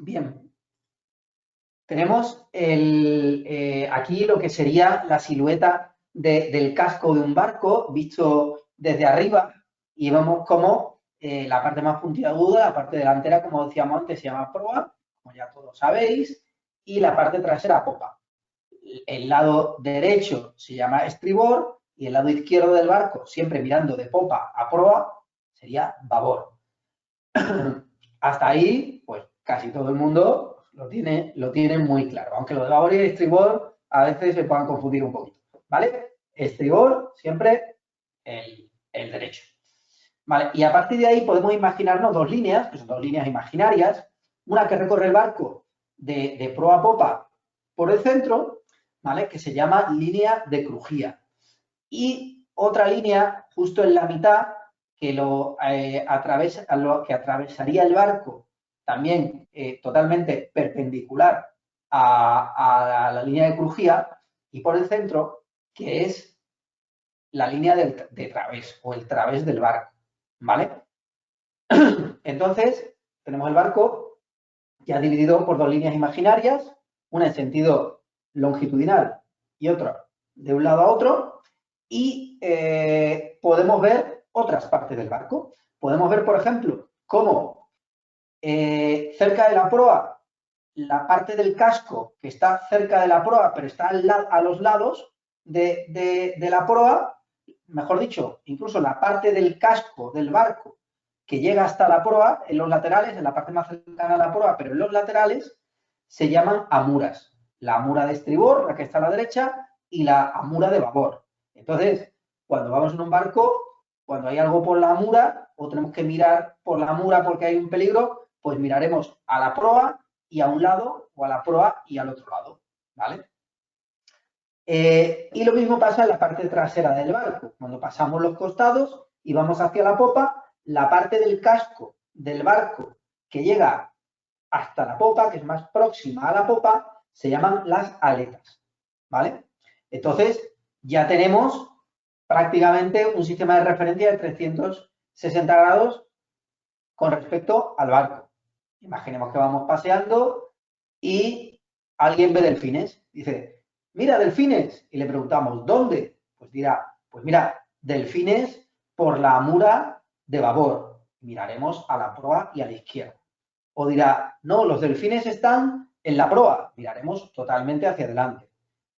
Bien, tenemos aquí lo que sería la silueta del casco de un barco visto desde arriba y vemos como la parte más puntiaguda, la parte delantera, como decíamos antes, se llama proa, como ya todos sabéis, y la parte trasera popa. El lado derecho se llama estribor y el lado izquierdo del barco, siempre mirando de popa a proa, sería babor. Hasta ahí, pues casi todo el mundo lo tiene muy claro, aunque lo de babor y estribor a veces se puedan confundir un poquito, ¿vale? Estribor, siempre el derecho. ¿Vale? Y a partir de ahí podemos imaginarnos dos líneas, que son dos líneas imaginarias, una que recorre el barco de proa a popa por el centro, ¿vale? Que se llama línea de crujía. Y otra línea justo en la mitad que atravesaría el barco también totalmente perpendicular a la línea de crujía y por el centro, que es la línea de través o el través del barco, ¿vale? Entonces, tenemos el barco ya dividido por dos líneas imaginarias, una en sentido longitudinal y otra de un lado a otro, y podemos ver otras partes del barco. Podemos ver, por ejemplo, cómo cerca de la proa, la parte del casco que está cerca de la proa, pero está a los lados de la proa, mejor dicho, incluso la parte del casco del barco que llega hasta la proa, en los laterales, en la parte más cercana a la proa, pero en los laterales, se llaman amuras. La amura de estribor, la que está a la derecha, y la amura de babor. Entonces, cuando vamos en un barco, cuando hay algo por la amura, o tenemos que mirar por la amura porque hay un peligro, pues miraremos a la proa y a un lado, o a la proa y al otro lado, ¿vale? Y lo mismo pasa en la parte trasera del barco. Cuando pasamos los costados y vamos hacia la popa, la parte del casco del barco que llega hasta la popa, que es más próxima a la popa, se llaman las aletas, ¿vale? Entonces, ya tenemos prácticamente un sistema de referencia de 360 grados con respecto al barco. Imaginemos que vamos paseando y alguien ve delfines. Dice, mira, delfines. Y le preguntamos, ¿dónde? Pues dirá, pues mira, delfines por la amura de babor. Miraremos a la proa y a la izquierda. O dirá, no, los delfines están en la proa. Miraremos totalmente hacia adelante.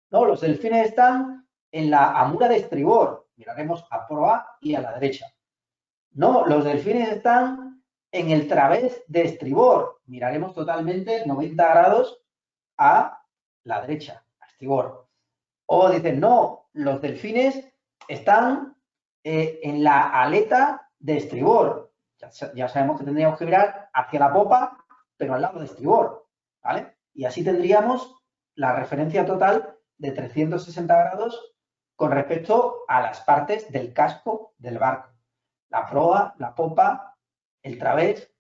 No, los delfines están en la amura de estribor. Miraremos a proa y a la derecha. No, los delfines están en el través de estribor. Miraremos totalmente 90 grados a la derecha, a estribor. O dicen, no, los delfines están en la aleta de estribor. Ya sabemos que tendríamos que mirar hacia la popa, pero al lado de estribor, ¿vale? Y así tendríamos la referencia total de 360 grados con respecto a las partes del casco del barco. La proa, la popa, el través,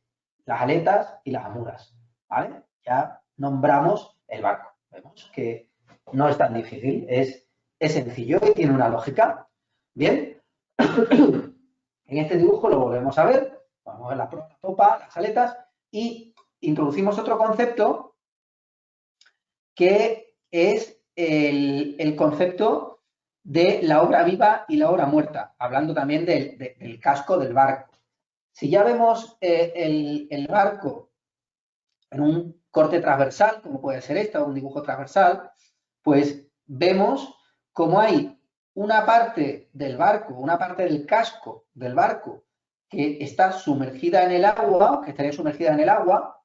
las aletas y las amuras, ¿vale? Ya nombramos el barco. Vemos que no es tan difícil, es sencillo y tiene una lógica. Bien, en este dibujo lo volvemos a ver, vamos a ver la proa, la popa, las aletas y introducimos otro concepto que es el concepto de la obra viva y la obra muerta, hablando también del casco del barco. Si ya vemos el barco en un corte transversal, como puede ser este, o un dibujo transversal, pues vemos cómo hay una parte del barco, una parte del casco del barco que está sumergida en el agua, que estaría sumergida en el agua.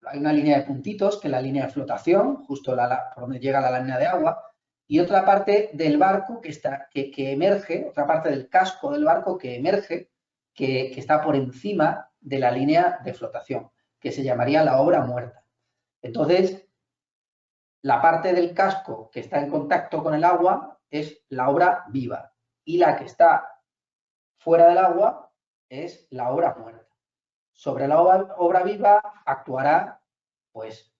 Hay una línea de puntitos, que es la línea de flotación, justo por donde llega la lámina de agua, y otra parte del barco que emerge, otra parte del casco del barco que emerge, que está por encima de la línea de flotación, que se llamaría la obra muerta. Entonces, la parte del casco que está en contacto con el agua es la obra viva y la que está fuera del agua es la obra muerta. Sobre la obra viva actuará, pues,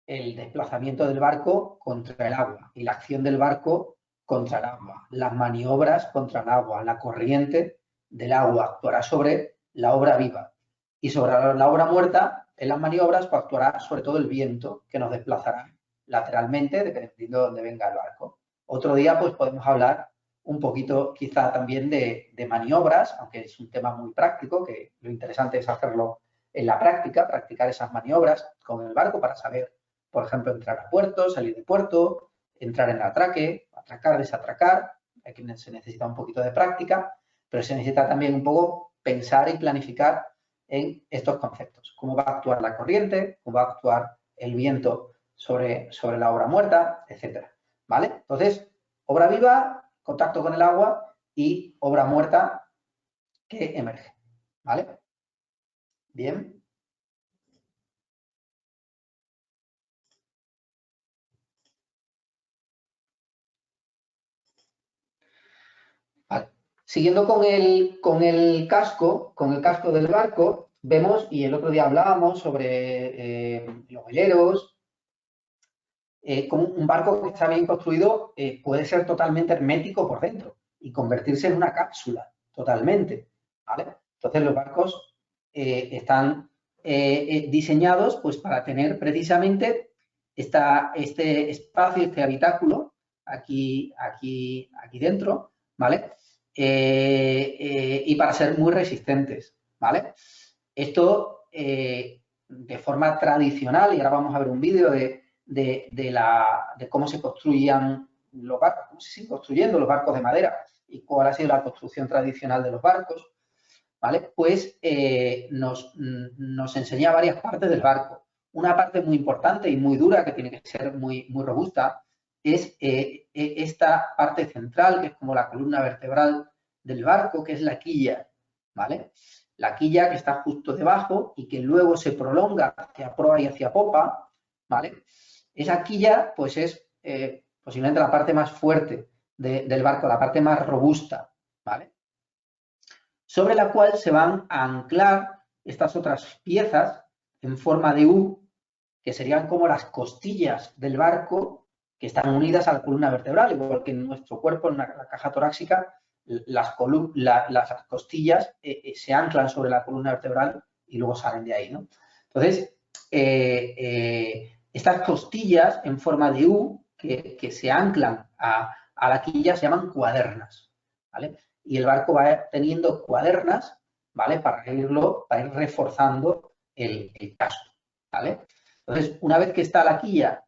el desplazamiento del barco contra el agua y la acción del barco contra el agua, las maniobras contra el agua, la corriente del agua actuará sobre la obra viva y sobre la obra muerta en las maniobras pues, actuará sobre todo el viento que nos desplazará lateralmente dependiendo de dónde venga el barco. Otro día pues podemos hablar un poquito quizá también de maniobras, aunque es un tema muy práctico, que lo interesante es hacerlo en la práctica, practicar esas maniobras con el barco para saber, por ejemplo, entrar a puerto, salir de puerto, entrar en el atraque, atracar, desatracar. Aquí se necesita un poquito de práctica, pero se necesita también un poco pensar y planificar en estos conceptos. Cómo va a actuar la corriente, cómo va a actuar el viento sobre la obra muerta, etcétera. ¿Vale? Entonces, obra viva, contacto con el agua y obra muerta que emerge. ¿Vale? Bien. Vale. Siguiendo con el casco del barco, vemos, y el otro día hablábamos sobre los veleros, como un barco que está bien construido puede ser totalmente hermético por dentro y convertirse en una cápsula totalmente. ¿Vale? Entonces los barcos están diseñados pues, para tener precisamente este espacio, este habitáculo aquí dentro, ¿vale? Y para ser muy resistentes, ¿vale? Esto de forma tradicional, y ahora vamos a ver un vídeo de cómo se construían los barcos, cómo se siguen construyendo los barcos de madera y cuál ha sido la construcción tradicional de los barcos, ¿vale? Pues nos enseña varias partes del barco. Una parte muy importante y muy dura, que tiene que ser muy, muy robusta, es esta parte central, que es como la columna vertebral del barco, que es la quilla, ¿vale? La quilla que está justo debajo y que luego se prolonga hacia proa y hacia popa, ¿vale? Esa quilla, pues es posiblemente la parte más fuerte del barco, la parte más robusta, ¿vale? Sobre la cual se van a anclar estas otras piezas en forma de U, que serían como las costillas del barco que están unidas a la columna vertebral, igual que en nuestro cuerpo, en la caja torácica, las costillas se anclan sobre la columna vertebral y luego salen de ahí, ¿no? Entonces, estas costillas en forma de U que se anclan a la quilla se llaman cuadernas, ¿vale? Y el barco va teniendo cuadernas, ¿vale? Para ir reforzando el casco, ¿vale? Entonces, una vez que está la quilla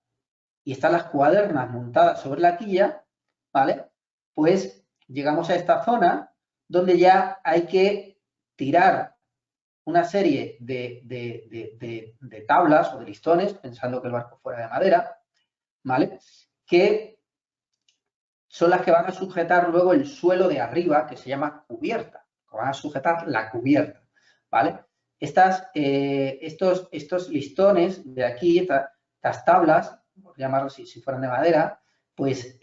y están las cuadernas montadas sobre la quilla, ¿vale? Pues llegamos a esta zona donde ya hay que tirar una serie de tablas o de listones, pensando que el barco fuera de madera, ¿vale? Que son las que van a sujetar luego el suelo de arriba, que se llama cubierta, que van a sujetar la cubierta, ¿vale? Estos listones de aquí, estas tablas, por llamarlo si fueran de madera, pues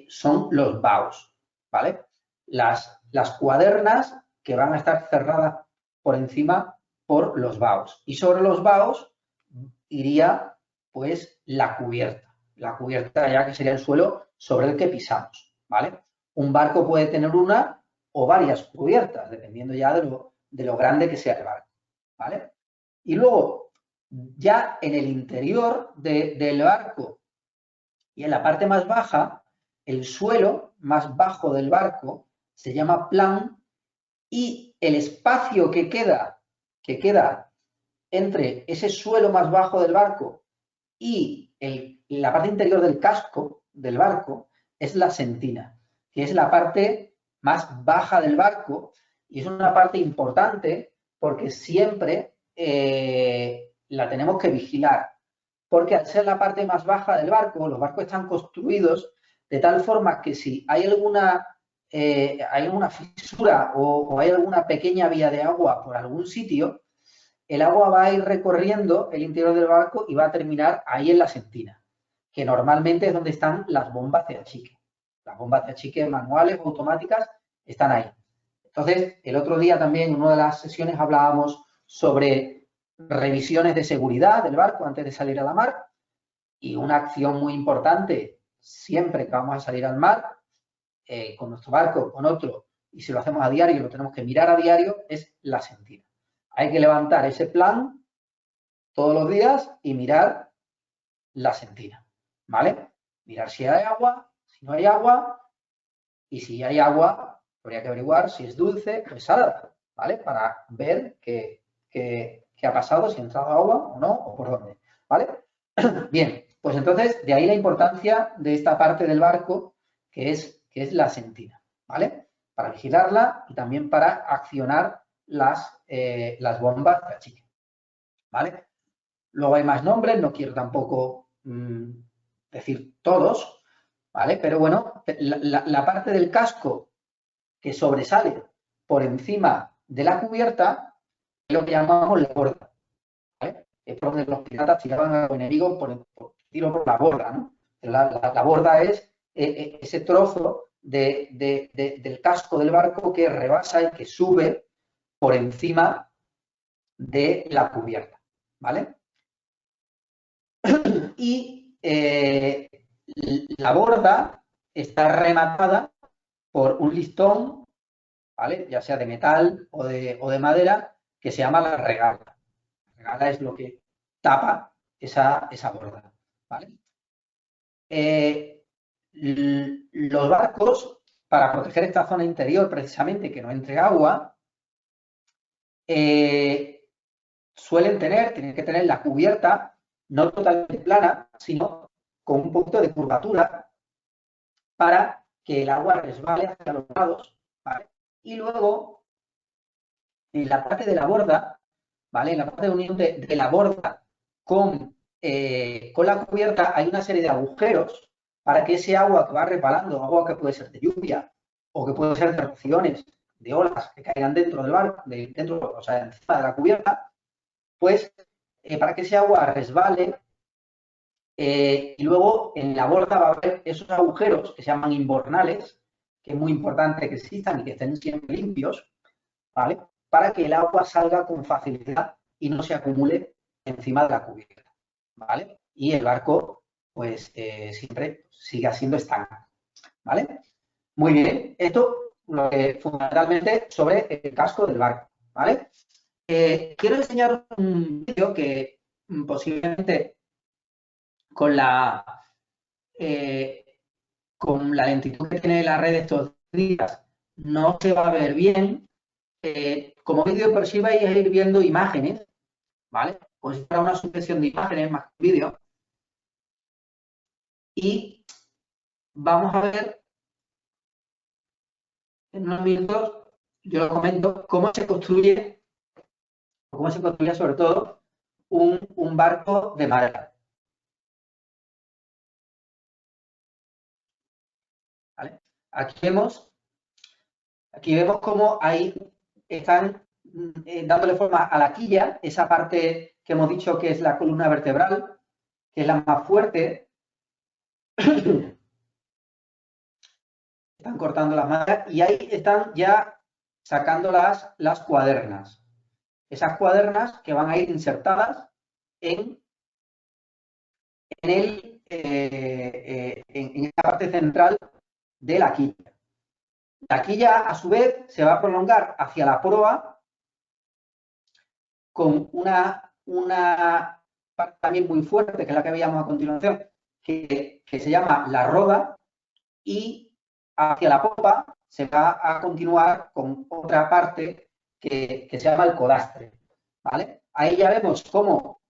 son los baos, ¿vale? Las cuadernas que van a estar cerradas por encima por los baos. Y sobre los baos iría, pues, la cubierta ya que sería el suelo sobre el que pisamos, ¿vale? Un barco puede tener una o varias cubiertas, dependiendo ya de lo grande que sea el barco, ¿vale? Y luego, ya en el interior del barco y en la parte más baja, el suelo más bajo del barco se llama plan y el espacio que queda entre ese suelo más bajo del barco y la parte interior del casco del barco es la sentina, que es la parte más baja del barco y es una parte importante porque siempre la tenemos que vigilar. Porque al ser la parte más baja del barco, los barcos están construidos de tal forma que si hay alguna fisura o hay alguna pequeña vía de agua por algún sitio, el agua va a ir recorriendo el interior del barco y va a terminar ahí en la sentina, que normalmente es donde están las bombas de achique. Las bombas de achique manuales o automáticas están ahí. Entonces, el otro día también en una de las sesiones hablábamos sobre revisiones de seguridad del barco antes de salir a la mar y una acción muy importante siempre que vamos a salir al mar con nuestro barco, con otro, y si lo hacemos a diario, lo tenemos que mirar a diario, es la sentina. Hay que levantar ese plan todos los días y mirar la sentina, ¿vale? Mirar si hay agua, si no hay agua, y si hay agua, habría que averiguar si es dulce o es salada, ¿vale? Para ver qué ha pasado, si ha entrado agua o no, o por dónde, ¿vale? Bien, pues entonces, de ahí la importancia de esta parte del barco, que es la sentina, ¿vale? Para vigilarla y también para accionar las bombas de achique, ¿vale? Luego hay más nombres, no quiero tampoco decir todos, ¿vale? Pero bueno, la parte del casco que sobresale por encima de la cubierta es lo que llamamos la borda, ¿vale? Es por donde los piratas tiraban a los enemigos por la borda, ¿no? La borda es ese trozo del casco del barco que rebasa y que sube por encima de la cubierta, ¿vale? Y la borda está rematada por un listón, ¿vale? Ya sea de metal o de madera, que se llama la regala. La regala es lo que tapa esa borda, ¿vale? Los barcos, para proteger esta zona interior, precisamente, que no entre agua, tienen que tener la cubierta no totalmente plana, sino con un poquito de curvatura para que el agua resbale hacia los lados, ¿vale? Y luego, en la parte de la borda, ¿vale? En la parte de unión de la borda con la cubierta hay una serie de agujeros para que ese agua que va resbalando, agua que puede ser de lluvia o que puede ser de erupciones, de olas que caigan dentro del barco, o sea, encima de la cubierta, pues para que ese agua resbale y luego en la borda va a haber esos agujeros que se llaman imbornales, que es muy importante que existan y que estén siempre limpios, ¿vale? Para que el agua salga con facilidad y no se acumule encima de la cubierta, ¿vale? Y el barco, pues, siempre siga siendo estándar, ¿vale? Muy bien, esto fundamentalmente sobre el casco del barco, ¿vale? Quiero enseñar un vídeo que posiblemente con eh, con la lentitud que tiene la red estos días no se va a ver bien. Como vídeo, pero sí vais a ir viendo imágenes, ¿vale? Pues para una sucesión de imágenes más que vídeo. Y vamos a ver en unos minutos, yo lo comento, cómo se construye sobre todo un barco de madera. ¿Vale? Aquí vemos cómo ahí están dándole forma a la quilla, esa parte que hemos dicho que es la columna vertebral, que es la más fuerte. Están cortando las maderas y ahí están ya sacando las cuadernas. Esas cuadernas que van a ir insertadas en esta parte central de la quilla. La quilla, a su vez, se va a prolongar hacia la proa con una parte también muy fuerte, que es la que veíamos a continuación, que se llama la roda, y hacia la popa se va a continuar con otra parte que se llama el codastre, ¿vale? Ahí ya vemos cómo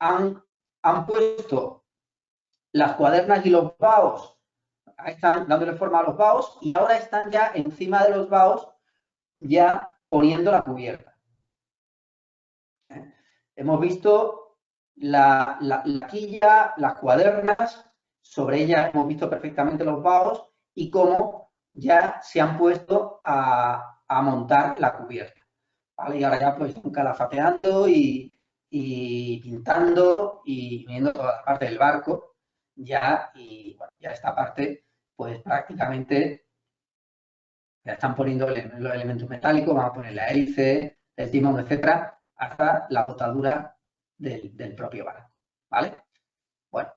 han puesto las cuadernas y los baos, ahí están dándole forma a los baos y ahora están ya encima de los baos ya poniendo la cubierta. Hemos visto la quilla, las cuadernas, sobre ellas hemos visto perfectamente los baos y cómo ya se han puesto a montar la cubierta, ¿vale? Y ahora ya pues están calafateando y pintando y viendo toda la parte del barco ya, y bueno, ya esta parte pues prácticamente ya están poniendo los elementos metálicos, van a poner la hélice, el timón, etcétera, hasta la botadura del propio barco, ¿vale? Bueno.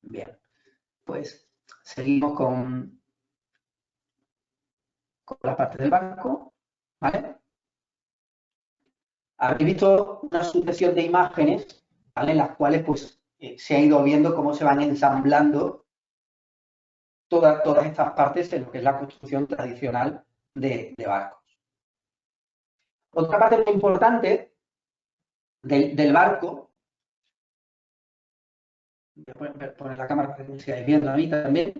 Bien, pues seguimos con la parte del barco. ¿vale? Habéis visto una sucesión de imágenes, ¿vale? En las cuales pues, se ha ido viendo cómo se van ensamblando todas estas partes en lo que es la construcción tradicional de barcos. Otra parte muy importante del barco, voy a poner la cámara para que me sigáis viendo a mí también.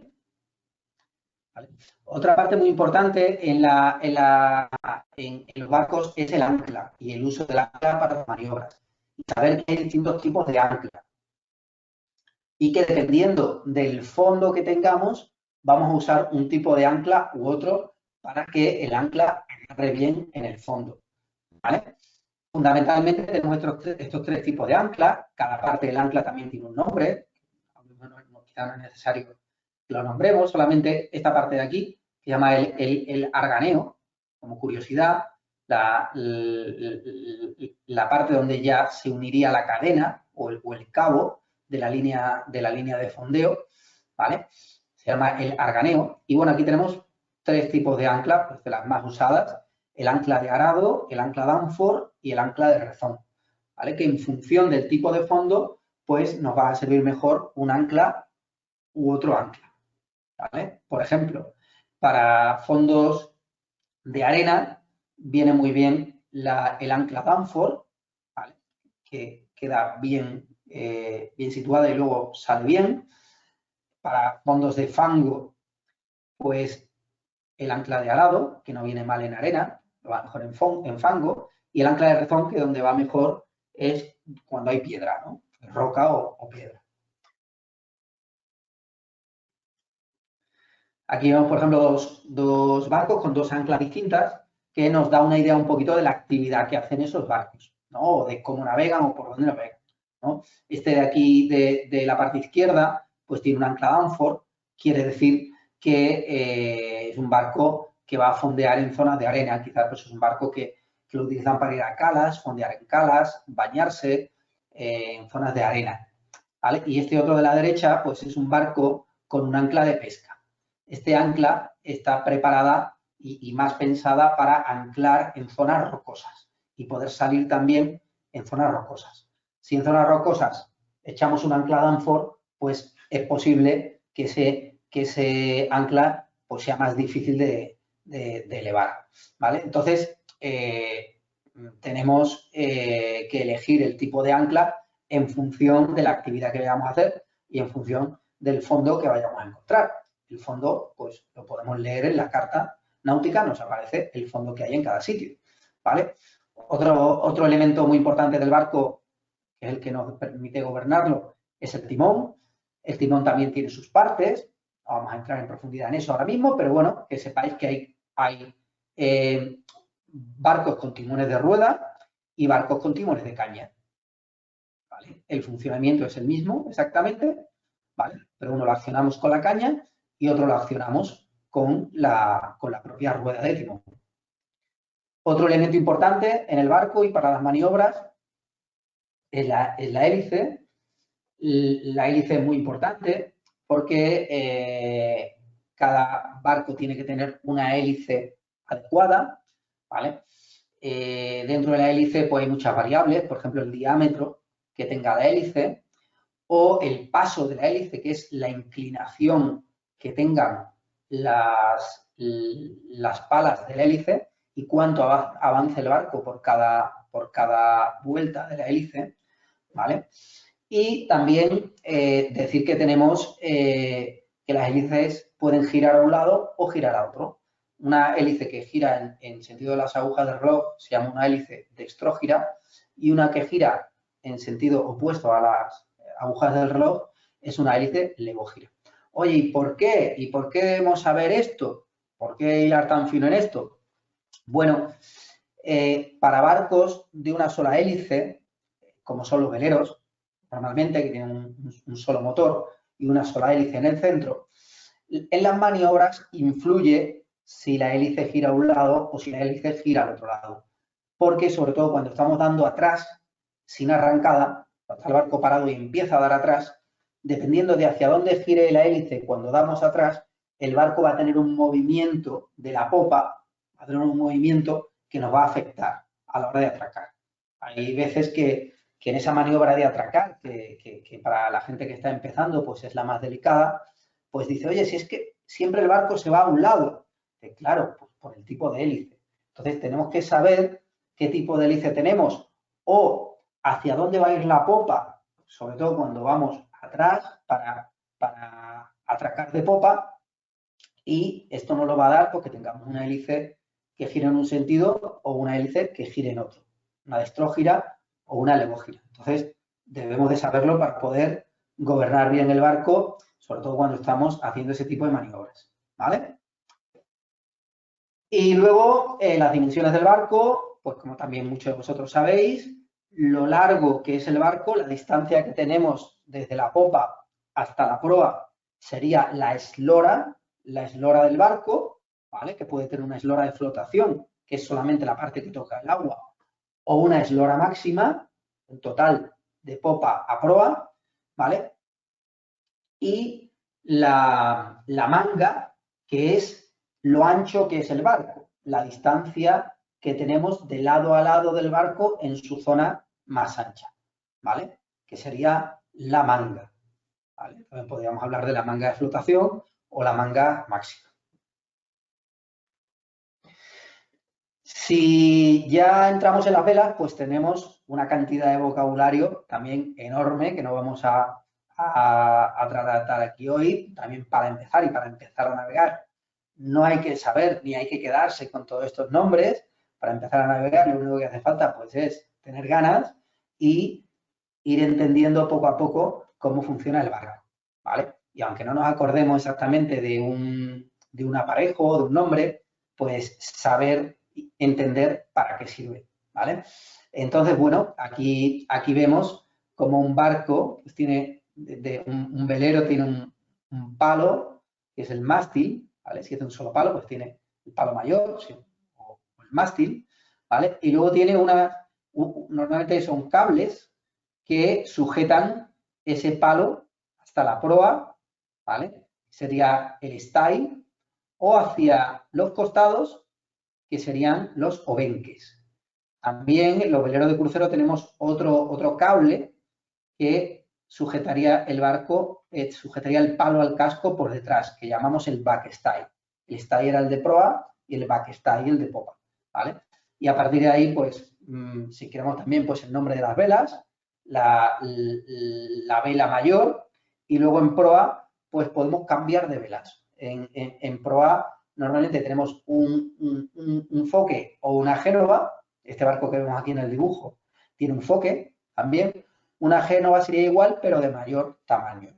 ¿Vale? Otra parte muy importante en los barcos es el ancla y el uso del ancla para las maniobras. Y saber que hay distintos tipos de ancla. Y que dependiendo del fondo que tengamos, vamos a usar un tipo de ancla u otro para que el ancla agarre bien en el fondo. ¿Vale? Fundamentalmente tenemos estos tres tipos de ancla. Cada parte del ancla también tiene un nombre. Quizá no es necesario que lo nombremos, solamente esta parte de aquí se llama el arganeo, como curiosidad, la parte donde ya se uniría la cadena o el cabo de la línea de fondeo, ¿vale? Se llama el arganeo. Y bueno, aquí tenemos tres tipos de ancla, pues de las más usadas: el ancla de arado, el ancla de ánfor y el ancla de rezón, ¿vale? Que en función del tipo de fondo, pues nos va a servir mejor un ancla u otro ancla, ¿vale? Por ejemplo, para fondos de arena viene muy bien el ancla Danforth, ¿vale? Que queda bien situada y luego sale bien. Para fondos de fango, pues el ancla de arado, que no viene mal en arena, va mejor en fango, y el ancla de rezón, que donde va mejor es cuando hay piedra, ¿no? Roca o piedra. Aquí vemos, por ejemplo, dos barcos con dos anclas distintas, que nos da una idea un poquito de la actividad que hacen esos barcos, ¿no? O de cómo navegan o por dónde navegan, ¿no? Este de aquí, de la parte izquierda, pues tiene un ancla Danforth, quiere decir que es un barco que va a fondear en zonas de arena. Quizás pues, es un barco que lo utilizan para ir a calas, fondear en calas, bañarse en zonas de arena, ¿vale? Y este otro de la derecha, pues es un barco con un ancla de pesca. Este ancla está preparada y más pensada para anclar en zonas rocosas y poder salir también en zonas rocosas. Si en zonas rocosas echamos un ancla Danforth, pues es posible que ese ancla pues, sea más difícil de elevar, ¿vale? Entonces, tenemos que elegir el tipo de ancla en función de la actividad que vayamos a hacer y en función del fondo que vayamos a encontrar. El fondo, pues lo podemos leer en la carta náutica, nos aparece el fondo que hay en cada sitio, ¿vale? Otro elemento muy importante del barco, que es el que nos permite gobernarlo, es el timón. El timón también tiene sus partes, no vamos a entrar en profundidad en eso ahora mismo, pero bueno, que sepáis que hay barcos con timones de rueda y barcos con timones de caña, ¿vale? El funcionamiento es el mismo exactamente, ¿vale? Pero uno lo accionamos con la caña y otro lo accionamos con la propia rueda de timón. Otro elemento importante en el barco y para las maniobras es la hélice. La hélice es muy importante porque cada barco tiene que tener una hélice adecuada, ¿vale? Dentro de la hélice pues, hay muchas variables, por ejemplo, el diámetro que tenga la hélice o el paso de la hélice, que es la inclinación que tengan las palas de la hélice y cuánto avance el barco por cada vuelta de la hélice, ¿vale? Y también decir que tenemos que las hélices pueden girar a un lado o girar a otro. Una hélice que gira en sentido de las agujas del reloj se llama una hélice dextrógira y una que gira en sentido opuesto a las agujas del reloj es una hélice levógira. Oye, ¿y por qué? ¿Y por qué debemos saber esto? ¿Por qué hilar tan fino en esto? Bueno, para barcos de una sola hélice, como son los veleros, normalmente, que tienen un solo motor y una sola hélice en el centro, en las maniobras influye si la hélice gira a un lado o si la hélice gira al otro lado. Porque, sobre todo, cuando estamos dando atrás, sin arrancada, cuando está el barco parado y empieza a dar atrás, dependiendo de hacia dónde gire la hélice cuando damos atrás, el barco va a tener un movimiento de la popa, va a tener un movimiento que nos va a afectar a la hora de atracar. Hay veces que en esa maniobra de atracar, que para la gente que está empezando pues es la más delicada, pues dice, oye, si es que siempre el barco se va a un lado. Claro, pues por el tipo de hélice. Entonces tenemos que saber qué tipo de hélice tenemos o hacia dónde va a ir la popa, sobre todo cuando vamos atrás para atracar de popa, y esto nos lo va a dar porque tengamos una hélice que gire en un sentido o una hélice que gire en otro, una destrógira o una levógira. Entonces, debemos de saberlo para poder gobernar bien el barco, sobre todo cuando estamos haciendo ese tipo de maniobras, ¿vale? Y luego, las dimensiones del barco, pues como también muchos de vosotros sabéis, lo largo que es el barco, la distancia que tenemos desde la popa hasta la proa sería la eslora del barco, ¿vale? Que puede tener una eslora de flotación, que es solamente la parte que toca el agua, o una eslora máxima, en total de popa a proa, ¿vale? Y la manga, que es lo ancho que es el barco, la distancia que tenemos de lado a lado del barco en su zona más ancha, ¿vale? Que sería la manga, ¿vale? También podríamos hablar de la manga de flotación o la manga máxima. Si ya entramos en las velas, pues tenemos una cantidad de vocabulario también enorme que no vamos a tratar aquí hoy, también para empezar y para empezar a navegar. No hay que saber ni hay que quedarse con todos estos nombres. Para empezar a navegar, lo único que hace falta pues es tener ganas y ir entendiendo poco a poco cómo funciona el barco, ¿vale? Y aunque no nos acordemos exactamente de un aparejo o de un nombre, pues saber entender para qué sirve, ¿vale? Entonces, bueno, aquí vemos como un barco pues tiene, un velero tiene un palo, que es el mástil, ¿vale? Si es de un solo palo, pues tiene el palo mayor o el mástil, ¿vale? Y luego tiene normalmente son cables que sujetan ese palo hasta la proa, ¿vale? Sería el stay, o hacia los costados, que serían los obenques. También en los veleros de crucero tenemos otro cable que sujetaría el barco, sujetaría el palo al casco por detrás, que llamamos el backstay. El stay era el de proa y el backstay el de popa, ¿vale? Y a partir de ahí, pues, si queremos también, pues el nombre de las velas, la vela mayor, y luego en proa, pues podemos cambiar de velas. En proa normalmente tenemos un foque o una génova. Este barco que vemos aquí en el dibujo tiene un foque también. Una génova sería igual, pero de mayor tamaño,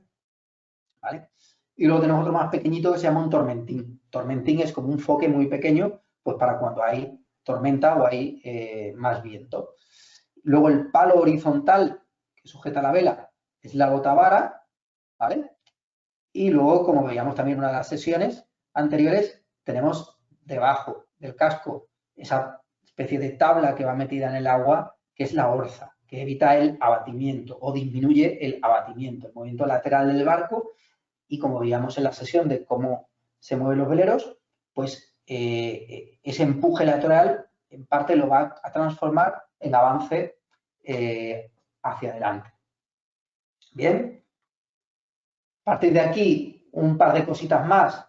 ¿vale? Y luego tenemos otro más pequeñito que se llama un tormentín. Tormentín es como un foque muy pequeño, pues para cuando hay tormenta o hay más viento. Luego el palo horizontal que sujeta la vela es la botavara, ¿vale? Y luego, como veíamos también en una de las sesiones anteriores, tenemos debajo del casco esa especie de tabla que va metida en el agua, que es la orza, que evita el abatimiento o disminuye el abatimiento, el movimiento lateral del barco. Y como veíamos en la sesión de cómo se mueven los veleros, pues ese empuje lateral en parte lo va a transformar en avance hacia adelante. Bien. A partir de aquí, un par de cositas más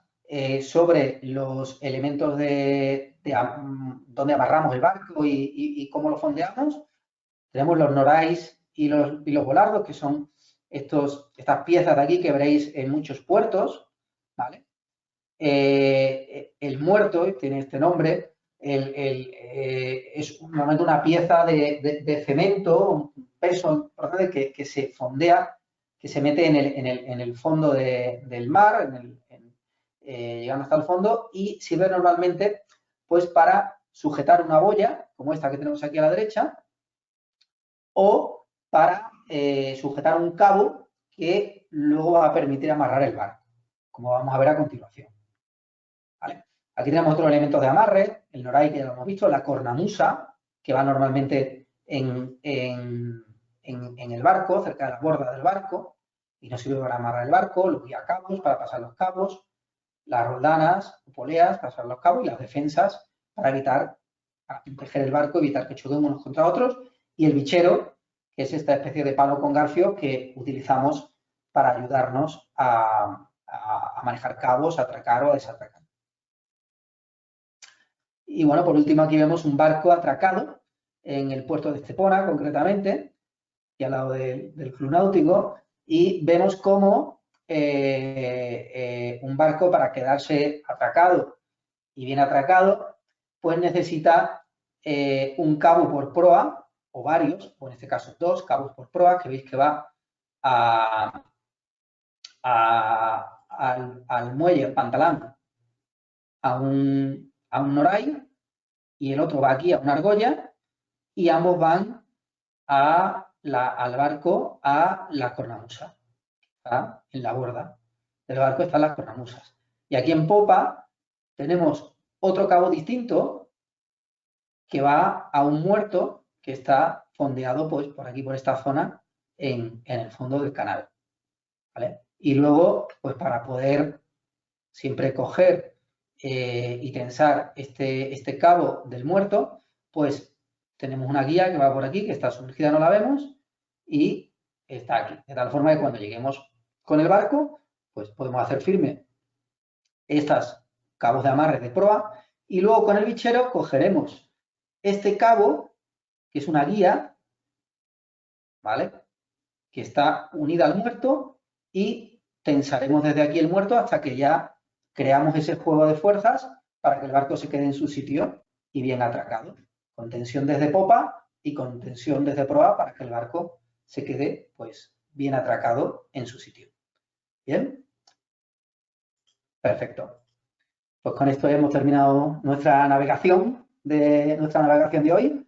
sobre los elementos de donde amarramos el barco y cómo lo fondeamos. Tenemos los norais y los volardos, que son estas piezas de aquí que veréis en muchos puertos, ¿vale? El muerto, tiene este nombre, es normalmente una pieza de cemento, un peso importante que se fondea, que se mete en el fondo del mar, llegando hasta el fondo, y sirve normalmente pues para sujetar una boya, como esta que tenemos aquí a la derecha, o para sujetar un cabo que luego va a permitir amarrar el barco, como vamos a ver a continuación. ¿Vale? Aquí tenemos otros elementos de amarre, el noray que ya lo hemos visto, la cornamusa, que va normalmente en el barco, cerca de las bordas del barco, y nos sirve para amarrar el barco, los guiacabos para pasar los cabos, las roldanas o poleas para pasar los cabos y las defensas para evitar para proteger el barco, evitar que choquen unos contra otros, y el bichero, que es esta especie de palo con garfio que utilizamos para ayudarnos a manejar cabos, a atracar o a desatracar. Y bueno, por último aquí vemos un barco atracado en el puerto de Estepona, concretamente, y al lado del club náutico, y vemos cómo un barco, para quedarse atracado y bien atracado, pues necesita un cabo por proa, o varios, o en este caso 2 cabos por proa, que veis que va al muelle, al pantalán, a un noray, y el otro va aquí a una argolla, y ambos van al barco a la cornamusa. Está en la borda del barco están las cornamusas. Y aquí en popa tenemos otro cabo distinto que va a un muerto que está fondeado pues por aquí, por esta zona, en el fondo del canal. ¿Vale? Y luego, pues para poder siempre coger y tensar este cabo del muerto, pues tenemos una guía que va por aquí, que está sumergida, no la vemos, y está aquí. De tal forma que cuando lleguemos con el barco, pues podemos hacer firme estos cabos de amarre de proa, y luego con el bichero cogeremos este cabo, que es una guía, ¿vale?, que está unida al muerto, y tensaremos desde aquí el muerto hasta que ya creamos ese juego de fuerzas para que el barco se quede en su sitio y bien atracado, con tensión desde popa y con tensión desde proa para que el barco se quede pues bien atracado en su sitio. ¿Bien? Perfecto. Pues con esto hemos terminado nuestra navegación de hoy.